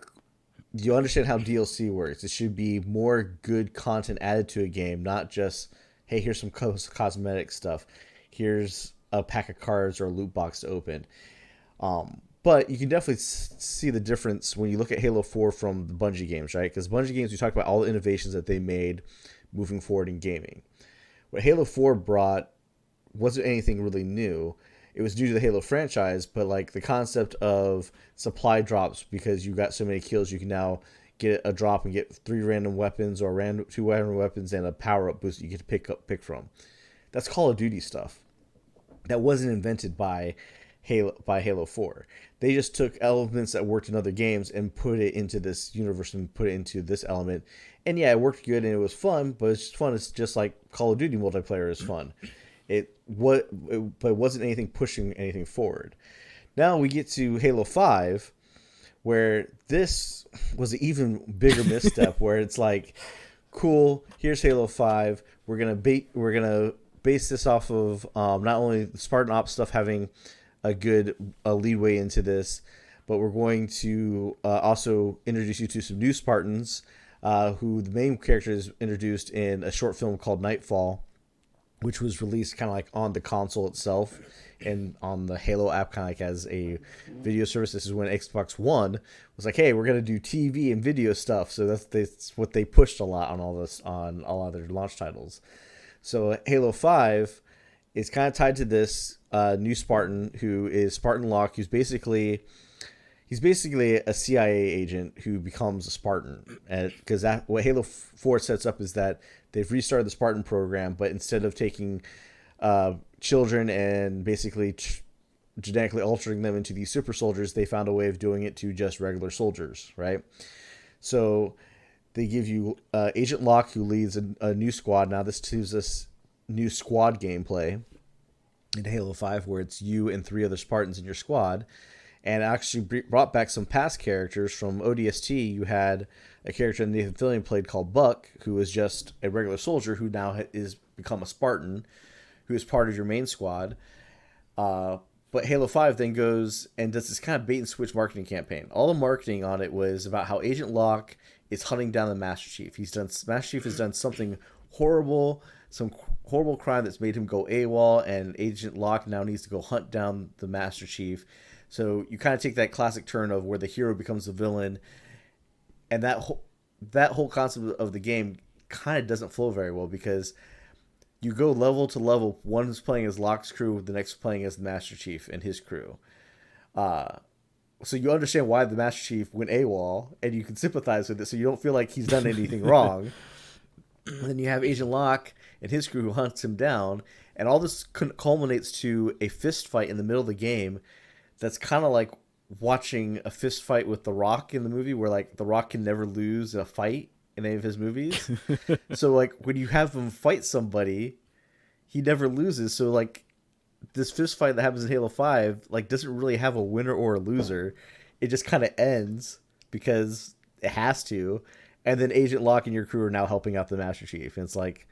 you understand how DLC works. It should be more good content added to a game, not just, hey, here's some cosmetic stuff. Here's a pack of cards or a loot box to open. But you can definitely see the difference when you look at Halo 4 from the Bungie games, right? Because Bungie games, we talked about all the innovations that they made moving forward in gaming. What Halo 4 brought wasn't anything really new. It was due to the Halo franchise, but like the concept of supply drops, because you got so many kills, you can now get a drop and get 3 random weapons or 2 random weapons and a power-up boost that you get to pick from. That's Call of Duty stuff. That wasn't invented by Halo 4. They just took elements that worked in other games and put it into this universe and put it into this element. And yeah, it worked good and it was fun, but it's fun. It's just like Call of Duty multiplayer is fun. But it wasn't anything pushing anything forward. Now we get to Halo 5, where this was an even bigger misstep, where it's like, cool, here's Halo 5. We're gonna base this off of not only the Spartan Ops stuff having a good leadway into this, but we're going to also introduce you to some new Spartans, who the main character is introduced in a short film called Nightfall. which was released kind of like on the console itself and on the Halo app, kind of like as a video service. This is when Xbox One was like, hey, we're gonna do TV and video stuff. So that's what they pushed a lot on all this, on a lot of their launch titles. So Halo 5 is kind of tied to this new Spartan, who is Spartan Locke, who's basically a CIA agent who becomes a Spartan. Because what Halo 4 sets up is that they've restarted the Spartan program, but instead of taking children and basically genetically altering them into these super soldiers, they found a way of doing it to just regular soldiers, right? So they give you Agent Locke, who leads a new squad. Now this is this new squad gameplay in Halo 5, where it's you and 3 other Spartans in your squad. And actually brought back some past characters from ODST. You had a character that Nathan Fillion played called Buck, who was just a regular soldier who now is become a Spartan, who is part of your main squad. But Halo 5 then goes and does this kind of bait and switch marketing campaign. All the marketing on it was about how Agent Locke is hunting down the Master Chief. Master Chief has done something horrible, some horrible crime that's made him go AWOL, and Agent Locke now needs to go hunt down the Master Chief. So you kind of take that classic turn of where the hero becomes the villain, and that whole concept of the game kind of doesn't flow very well, because you go level to level. One is playing as Locke's crew, the next playing as the Master Chief and his crew. So you understand why the Master Chief went AWOL, and you can sympathize with it, so you don't feel like he's done anything wrong. And then you have Agent Locke and his crew who hunts him down, and all this culminates to a fist fight in the middle of the game. That's kind of like watching a fist fight with The Rock in the movie, where like The Rock can never lose a fight in any of his movies. So like when you have him fight somebody, he never loses. So like this fist fight that happens in Halo 5 like doesn't really have a winner or a loser. It just kind of ends because it has to. And then Agent Locke and your crew are now helping out the Master Chief. And it's like,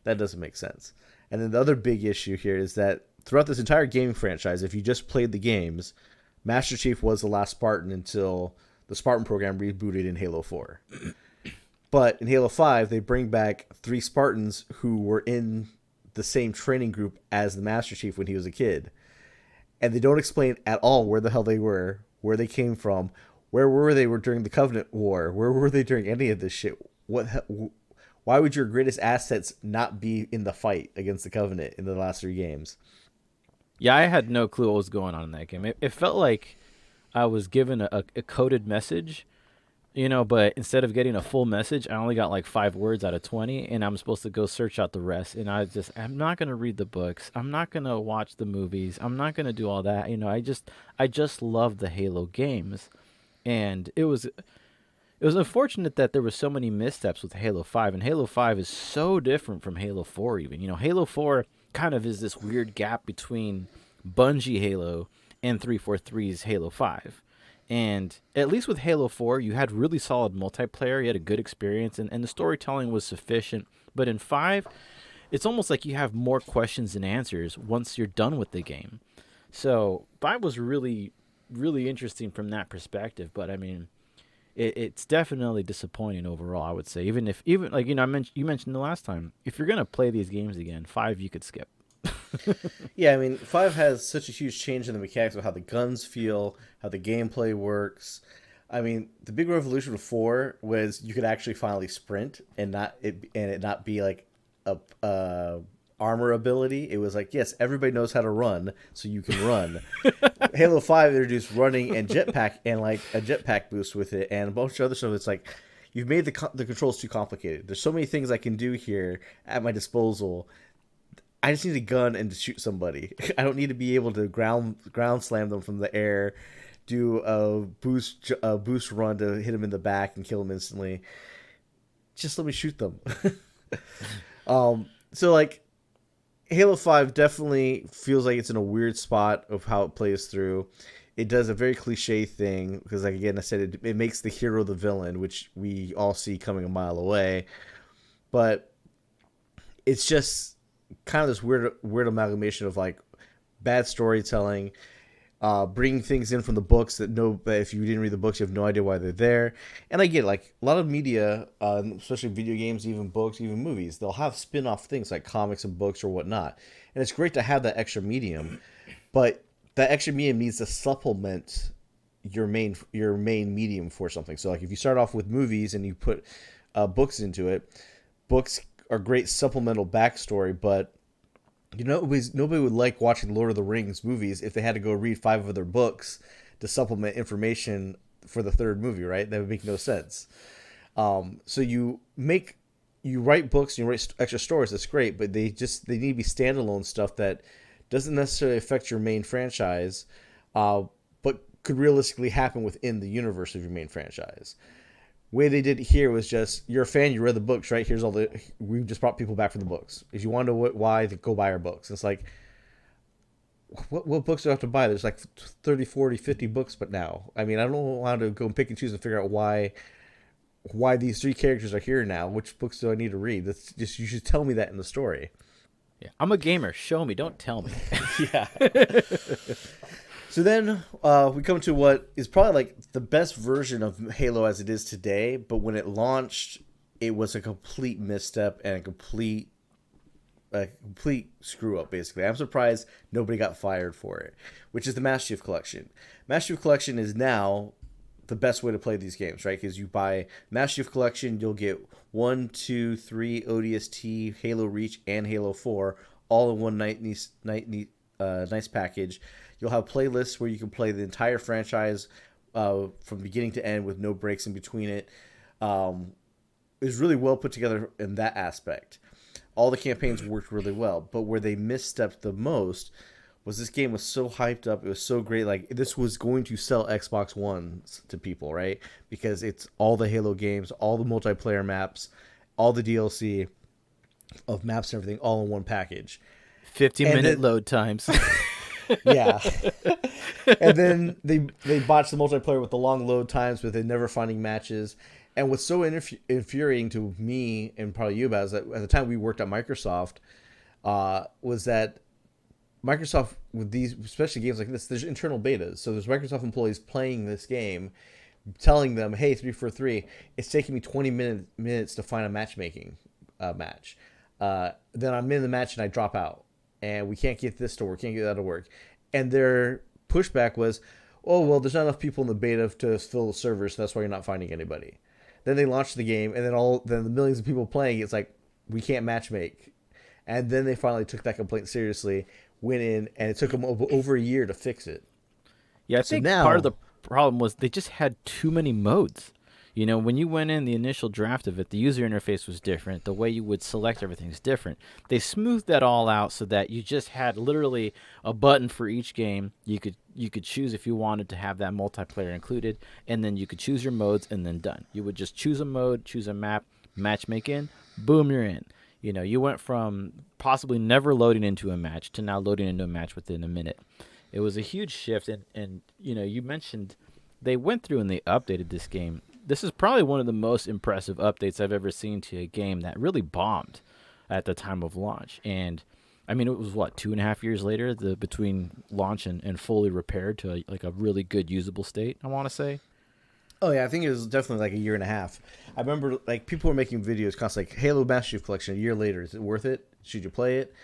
that doesn't make sense. And then the other big issue here is that throughout this entire gaming franchise, if you just played the games, Master Chief was the last Spartan until the Spartan program rebooted in Halo 4. But in Halo 5, they bring back 3 Spartans who were in the same training group as the Master Chief when he was a kid. And they don't explain at all where the hell they were, where they came from, where were they during the Covenant War, where were they during any of this shit. Why would your greatest assets not be in the fight against the Covenant in the last 3 games? Yeah, I had no clue what was going on in that game. It felt like I was given a coded message, but instead of getting a full message, I only got like 5 words out of 20, and I'm supposed to go search out the rest. And I'm not going to read the books. I'm not going to watch the movies. I'm not going to do all that. I just love the Halo games. And it was unfortunate that there were so many missteps with Halo 5, and Halo 5 is so different from Halo 4 even. Halo 4 kind of is this weird gap between Bungie Halo and 343's Halo 5. And at least with Halo 4, you had really solid multiplayer, you had a good experience, and the storytelling was sufficient. But in 5, it's almost like you have more questions than answers once you're done with the game. So 5 was really, really interesting from that perspective, but I mean, it's definitely disappointing overall, I would say. You mentioned the last time, if you're gonna play these games again, 5 you could skip. Yeah, I mean, 5 has such a huge change in the mechanics of how the guns feel, how the gameplay works. I mean, the big revolution of 4 was you could actually finally sprint and it not be like a armor ability. It was like, yes, everybody knows how to run, so you can run. Halo 5 introduced running and jetpack, and like a jetpack boost with it, and a bunch of other stuff. It's like, you've made the controls too complicated. There's so many things I can do here at my disposal. I just need a gun and to shoot somebody. I don't need to be able to ground slam them from the air, do a boost run to hit them in the back and kill them instantly. Just let me shoot them. So like, Halo 5 definitely feels like it's in a weird spot of how it plays through. It does a very cliche thing, because like, again, I said it makes the hero the villain, which we all see coming a mile away. But it's just kind of this weird amalgamation of like bad storytelling, bringing things in from the books that if you didn't read the books, you have no idea why they're there. And I get like a lot of media, especially video games, even books, even movies, they'll have spin-off things like comics and books or whatnot. And it's great to have that extra medium, but that extra medium needs to supplement your main medium for something. So like if you start off with movies and you put books into it, books are great supplemental backstory, but nobody would like watching Lord of the Rings movies if they had to go read 5 of their books to supplement information for the third movie, right? That would make no sense. So you write books and you write extra stories. That's great, but they need to be standalone stuff that doesn't necessarily affect your main franchise, but could realistically happen within the universe of your main franchise. Way they did it here was just, you're a fan, you read the books, right? We just brought people back for the books. If you want to know why, then go buy our books. It's like, what books do I have to buy? There's like 30, 40, 50 books, but now. I mean, I don't want to go and pick and choose and figure out why these 3 characters are here now. Which books do I need to read? That's just, you should tell me that in the story. Yeah, I'm a gamer. Show me, don't tell me. Yeah. So then we come to what is probably like the best version of Halo as it is today, but when it launched, it was a complete misstep and a complete screw up, basically. I'm surprised nobody got fired for it, which is the Master Chief Collection. Master Chief Collection is now the best way to play these games, right? Because you buy Master Chief Collection, you'll get 1, 2, 3 ODST, Halo Reach, and Halo 4 all in one nice package. You'll have playlists where you can play the entire franchise from beginning to end with no breaks in between it. It was really well put together in that aspect. All the campaigns worked really well, but where they misstepped the most was this game was so hyped up. It was so great. Like, this was going to sell Xbox Ones to people, right? Because it's all the Halo games, all the multiplayer maps, all the DLC of maps and everything all in one package. 50-minute load times. Yeah. And then they botched the multiplayer with the long load times, with it never finding matches. And what's so infuriating to me and probably you about is that at the time we worked at Microsoft, was that Microsoft, with these, especially games like this, there's internal betas. So there's Microsoft employees playing this game, telling them, hey, 343, it's taking me 20 minutes to find a matchmaking match. Then I'm in the match and I drop out. And we can't get this to work, can't get that to work. And their pushback was, oh, well, there's not enough people in the beta to fill the servers, so that's why you're not finding anybody. Then they launched the game, and then the millions of people playing, it's like, we can't matchmake. And then they finally took that complaint seriously, went in, and it took them over a year to fix it. Yeah, I think part of the problem was they just had too many modes. You know, when you went in the initial draft of it, the user interface was different. The way you would select everything is different. They smoothed that all out so that you just had literally a button for each game. You could choose if you wanted to have that multiplayer included, and then you could choose your modes, and then done. You would just choose a mode, choose a map, matchmake in, boom, you're in. You know, you went from possibly never loading into a match to now loading into a match within a minute. It was a huge shift, and you know, you mentioned they went through and they updated this game. This is probably one of the most impressive updates I've ever seen to a game that really bombed at the time of launch. And I mean, it was what, 2.5 years later, between launch and fully repaired to a really good usable state, I want to say. Oh yeah, I think it was definitely like a year and a half. I remember like people were making videos constantly, like Halo Master Chief Collection a year later. Is it worth it? Should you play it?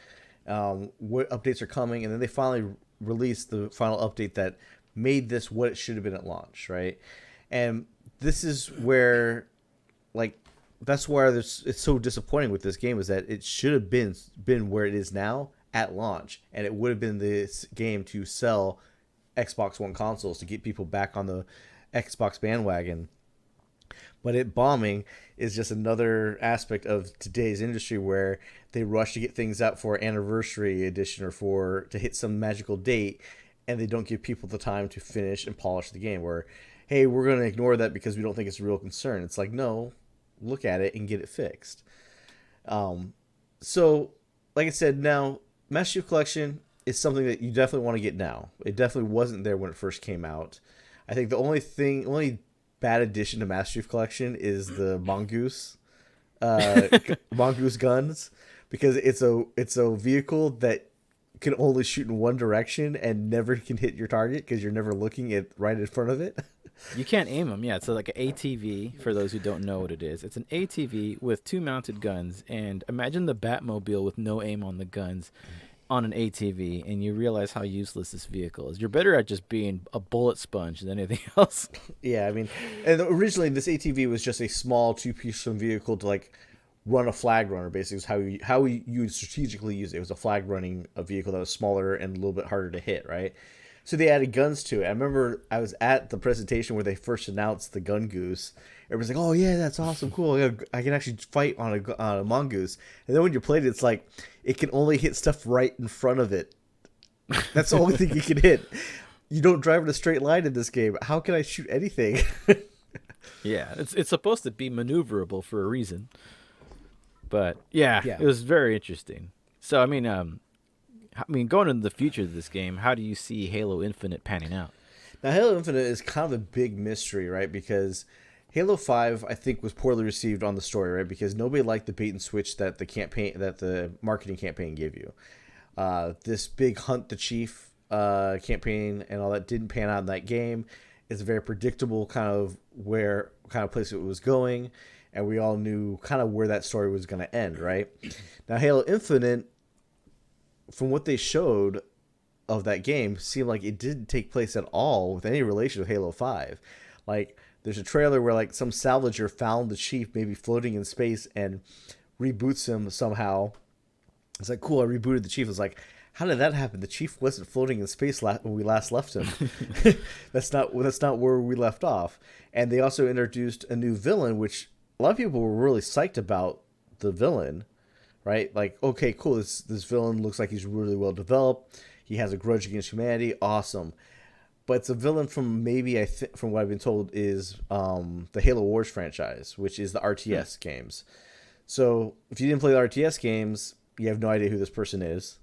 What updates are coming? And then they finally released the final update that made this what it should have been at launch, right? And this is where, like, that's where it's so disappointing with this game, is that it should have been where it is now at launch, and it would have been this game to sell Xbox One consoles to get people back on the Xbox bandwagon. But it bombing is just another aspect of today's industry where they rush to get things out for anniversary edition or to hit some magical date, and they don't give people the time to finish and polish the game. Where, hey, we're going to ignore that because we don't think it's a real concern. It's like, no, look at it and get it fixed. So, like I said, now, Master Chief Collection is something that you definitely want to get now. It definitely wasn't there when it first came out. I think the only bad addition to Master Chief Collection is the Mongoose guns, because it's a vehicle that can only shoot in one direction and never can hit your target because you're never looking at right in front of it. You can't aim them. Yeah, it's like an ATV. For those who don't know what it is, it's an ATV with two mounted guns. And imagine the Batmobile with no aim on the guns on an ATV, and you realize how useless this vehicle is. You're better at just being a bullet sponge than anything else. Yeah, I mean, and originally this ATV was just a small two-piece vehicle to like run a flag runner. Basically, is how you would strategically use it. It was a flag running a vehicle that was smaller and a little bit harder to hit, right? So they added guns to it. I remember I was at the presentation where they first announced the gun goose. Everyone's like, "Oh yeah, that's awesome, cool! I can actually fight on a mongoose." And then when you played it, it's like it can only hit stuff right in front of it. That's the only thing you can hit. You don't drive in a straight line in this game. How can I shoot anything? Yeah, it's supposed to be maneuverable for a reason. But yeah, Yeah. it was very interesting. So going into the future of this game, how do you see Halo Infinite panning out? Now, Halo Infinite is kind of a big mystery, right? Because Halo 5, I think, was poorly received on the story, right? Because nobody liked the bait and switch that the marketing campaign gave you. This big Hunt the Chief campaign and all that didn't pan out in that game. It's a very predictable kind of place it was going, and we all knew kind of where that story was going to end, right? Now, Halo Infinite, from what they showed of that game, seemed like it didn't take place at all with any relation to Halo 5. Like, there's a trailer where like some salvager found the Chief maybe floating in space and reboots him somehow. It's like, cool, I rebooted the Chief. It's like, how did that happen? The Chief wasn't floating in space when we last left him. That's not where we left off. And they also introduced a new villain, which a lot of people were really psyched about the villain, right? Like, okay, cool, this villain looks like he's really well developed. He has a grudge against humanity. Awesome. But it's a villain from from what I've been told is the Halo Wars franchise, which is the RTS games. So if you didn't play the RTS games, you have no idea who this person is.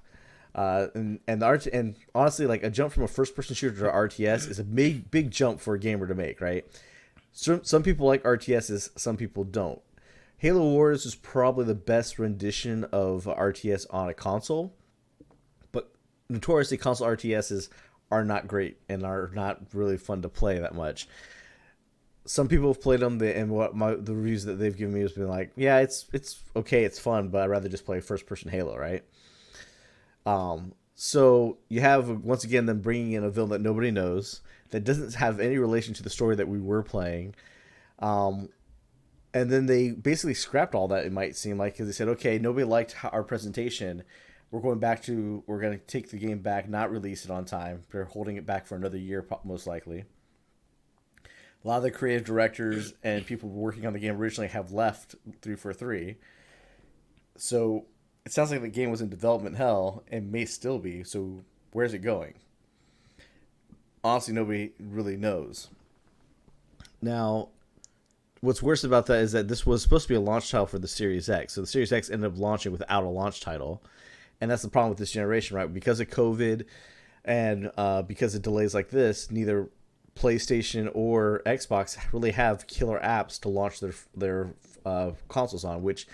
And honestly, like a jump from a first-person shooter to RTS is a big jump for a gamer to make, right? Some people like RTSs, some people don't. Halo Wars is probably the best rendition of RTS on a console, but notoriously console RTSs are not great and are not really fun to play that much. Some people have played them, and the reviews that they've given me has been like, yeah, it's okay, it's fun, but I'd rather just play first-person Halo, right? So you have, once again, them bringing in a villain that nobody knows, that doesn't have any relation to the story that we were playing. And then they basically scrapped all that, it might seem like, because they said, okay, nobody liked our presentation. We're going to take the game back, not release it on time. They're holding it back for another year, most likely. A lot of the creative directors and people working on the game originally have left 343. So it sounds like the game was in development hell and may still be. So where's it going? Honestly, nobody really knows. Now, what's worse about that is that this was supposed to be a launch title for the Series X. So the Series X ended up launching without a launch title. And that's the problem with this generation, right? Because of COVID and because of delays like this, neither PlayStation or Xbox really have killer apps to launch their consoles on, which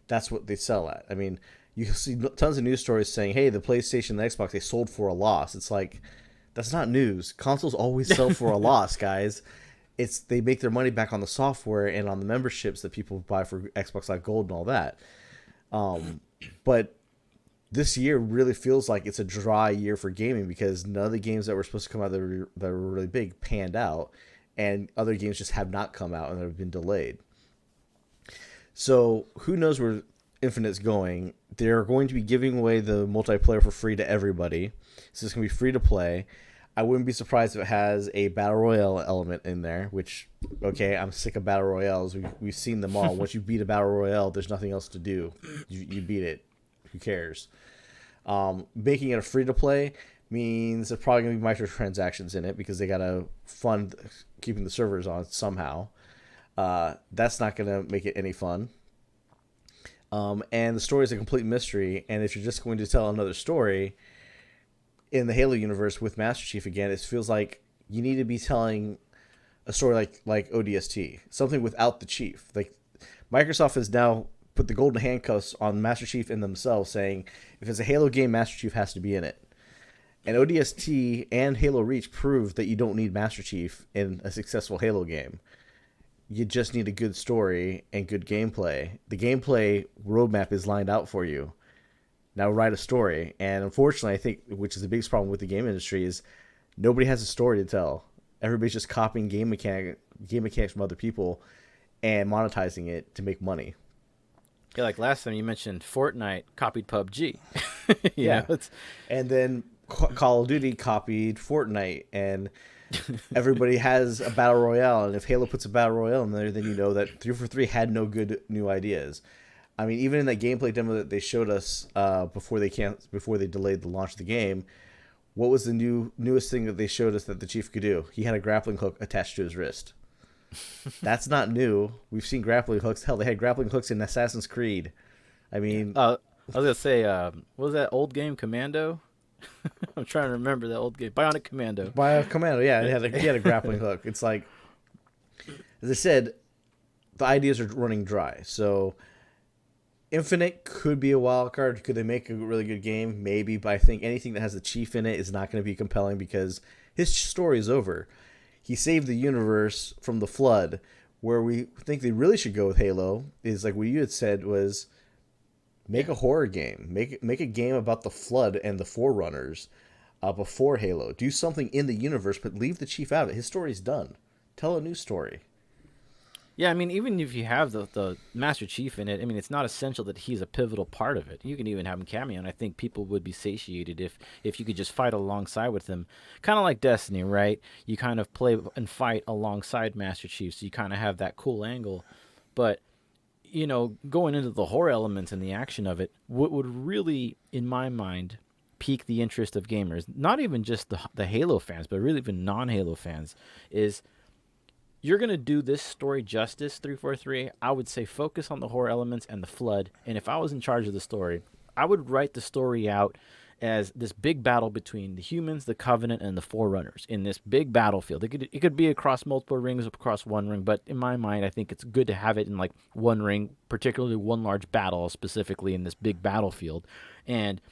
that's what they sell at. I mean, you see tons of news stories saying, hey, the PlayStation and the Xbox, they sold for a loss. It's like, that's not news. Consoles always sell for a loss, guys. They make their money back on the software and on the memberships that people buy for Xbox Live Gold and all that. But this year really feels like it's a dry year for gaming because none of the games that were supposed to come out that were really big panned out, and other games just have not come out and have been delayed. So who knows where Infinite's going? They're going to be giving away the multiplayer for free to everybody. So it's going to be free to play. I wouldn't be surprised if it has a Battle Royale element in there, which, okay, I'm sick of Battle Royales. We've seen them all. Once you beat a Battle Royale, there's nothing else to do. You beat it. Who cares? Making it a free-to-play means there's probably going to be microtransactions in it because they got to fund keeping the servers on somehow. That's not going to make it any fun. And the story is a complete mystery, and if you're just going to tell another story in the Halo universe with Master Chief again, it feels like you need to be telling a story like ODST, something without the Chief. Like Microsoft has now put the golden handcuffs on Master Chief in themselves, saying if it's a Halo game, Master Chief has to be in it. And ODST and Halo Reach proved that you don't need Master Chief in a successful Halo game. You just need a good story and good gameplay. The gameplay roadmap is lined out for you. Now write a story. And unfortunately, I think, which is the biggest problem with the game industry, is nobody has a story to tell. Everybody's just copying game mechanics from other people and monetizing it to make money. Yeah, like last time you mentioned Fortnite copied PUBG. Yeah. And then Call of Duty copied Fortnite, and everybody has a battle royale. And if Halo puts a battle royale in there, then you know that 343 had no good new ideas. I mean, even in that gameplay demo that they showed us before they delayed the launch of the game, what was the newest thing that they showed us that the Chief could do? He had a grappling hook attached to his wrist. That's not new. We've seen grappling hooks. Hell, they had grappling hooks in Assassin's Creed. I mean, I was gonna say, what was that old game, Commando? I'm trying to remember that old game, Bionic Commando. Yeah, he had a grappling hook. It's like, as I said, the ideas are running dry. So, Infinite could be a wild card. Could they make a really good game? Maybe, but I think anything that has the Chief in it is not going to be compelling because his story is over. He saved the universe from the flood. Where we think they really should go with Halo is like what you had said was make a horror game. Make a game about the flood and the Forerunners before Halo. Do something in the universe, but leave the Chief out of it. His story's done. Tell a new story. Yeah, I mean, even if you have the Master Chief in it, I mean, it's not essential that he's a pivotal part of it. You can even have him cameo, and I think people would be satiated if you could just fight alongside with him. Kind of like Destiny, right? You kind of play and fight alongside Master Chief, so you kind of have that cool angle. But going into the horror elements and the action of it, what would really, in my mind, pique the interest of gamers, not even just the Halo fans, but really even non-Halo fans, is you're going to do this story justice, 343. I would say focus on the horror elements and the flood. And if I was in charge of the story, I would write the story out as this big battle between the humans, the Covenant, and the Forerunners in this big battlefield. It could be across multiple rings, across one ring, but in my mind, I think it's good to have it in like one ring, particularly one large battle, specifically in this big battlefield. And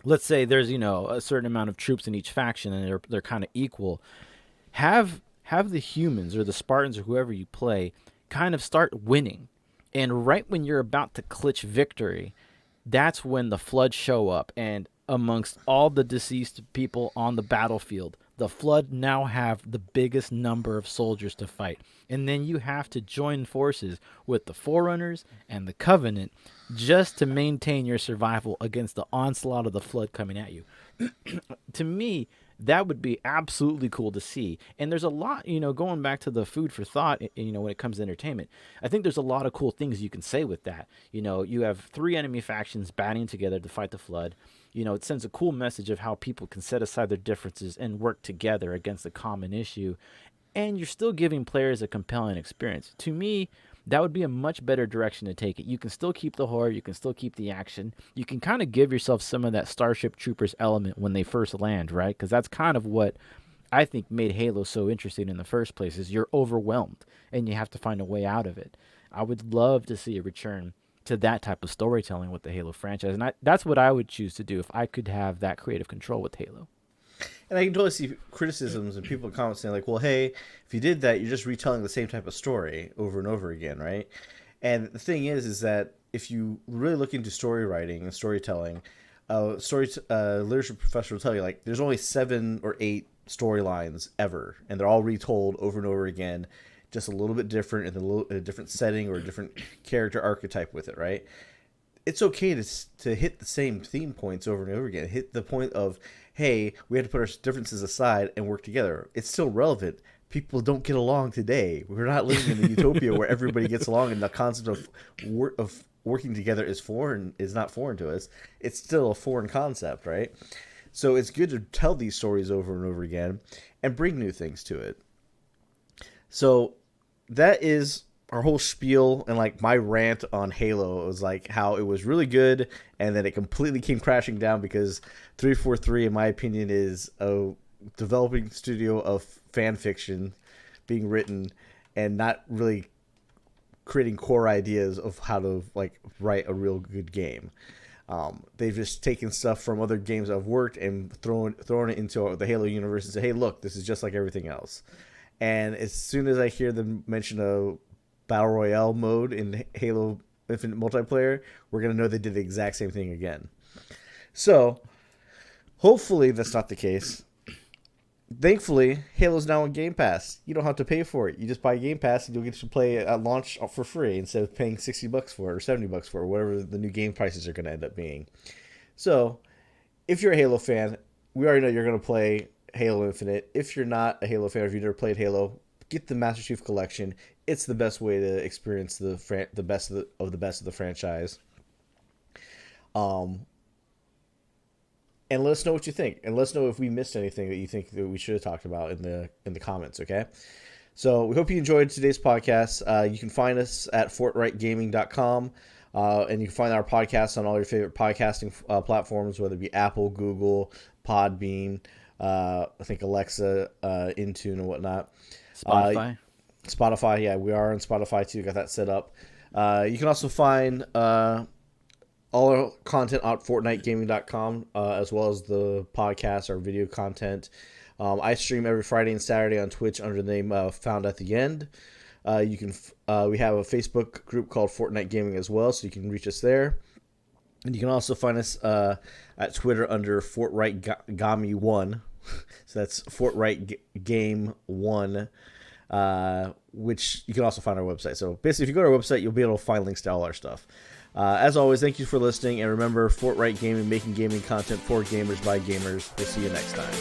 let's say there's a certain amount of troops in each faction, and they're kind of equal. Have the humans or the Spartans or whoever you play kind of start winning, and right when you're about to clutch victory, that's when the Flood show up, and amongst all the deceased people on the battlefield, the Flood now have the biggest number of soldiers to fight. And then you have to join forces with the Forerunners and the Covenant just to maintain your survival against the onslaught of the Flood coming at you. To me, that would be absolutely cool to see. And there's a lot, going back to the food for thought, when it comes to entertainment, I think there's a lot of cool things you can say with that. You have 3 enemy factions batting together to fight the Flood. It sends a cool message of how people can set aside their differences and work together against a common issue. And you're still giving players a compelling experience. To me, that would be a much better direction to take it. You can still keep the horror. You can still keep the action. You can kind of give yourself some of that Starship Troopers element when they first land, right? Because that's kind of what I think made Halo so interesting in the first place is you're overwhelmed and you have to find a way out of it. I would love to see a return to that type of storytelling with the Halo franchise. And that's what I would choose to do if I could have that creative control with Halo. And I can totally see criticisms and people comment saying like, well, hey, if you did that, you're just retelling the same type of story over and over again, right? And the thing is that if you really look into story writing and storytelling, literature professor will tell you like there's only 7 or 8 storylines ever, and they're all retold over and over again, just a little bit different in a different setting or a different character archetype with it, right? It's okay to hit the same theme points over and over again. Hit the point of, hey, we have to put our differences aside and work together. It's still relevant. People don't get along today. We're not living in a utopia where everybody gets along, and the concept of working together is not foreign to us. It's still a foreign concept, right? So it's good to tell these stories over and over again and bring new things to it. So that is our whole spiel, and like my rant on Halo. It was like how it was really good and then it completely came crashing down because 343, in my opinion, is a developing studio of fan fiction being written and not really creating core ideas of how to like write a real good game. They've just taken stuff from other games that have worked and thrown it into the Halo universe and say, hey, look, this is just like everything else. And as soon as I hear them mention a Battle Royale mode in Halo Infinite multiplayer, we're going to know they did the exact same thing again. So, hopefully that's not the case. Thankfully, Halo's now on Game Pass. You don't have to pay for it. You just buy Game Pass and you'll get to play it at launch for free instead of paying $60 for it or $70 for it, or whatever the new game prices are going to end up being. So, if you're a Halo fan, we already know you're going to play Halo Infinite. If you're not a Halo fan, or if you've never played Halo, get the Master Chief Collection. It's the best way to experience the best of the franchise. And let us know what you think, and let us know if we missed anything that you think that we should have talked about in the comments. Okay, so we hope you enjoyed today's podcast. You can find us at forthrightgaming.com, and you can find our podcast on all your favorite podcasting platforms, whether it be Apple, Google, Podbean, I think Alexa, Intune, and whatnot. Spotify, yeah, we are on Spotify too. Got that set up. You can also find all our content on FortniteGaming.com, as well as the podcast, our video content. I stream every Friday and Saturday on Twitch under the name Found at the End. We have a Facebook group called Fortnite Gaming as well, so you can reach us there. And you can also find us at Twitter under FortRightGami1. So that's Forthright Game 1, which you can also find on our website. So basically, if you go to our website, you'll be able to find links to all our stuff. As always, thank you for listening, and remember, Forthright Gaming, making gaming content for gamers by gamers. We'll see you next time.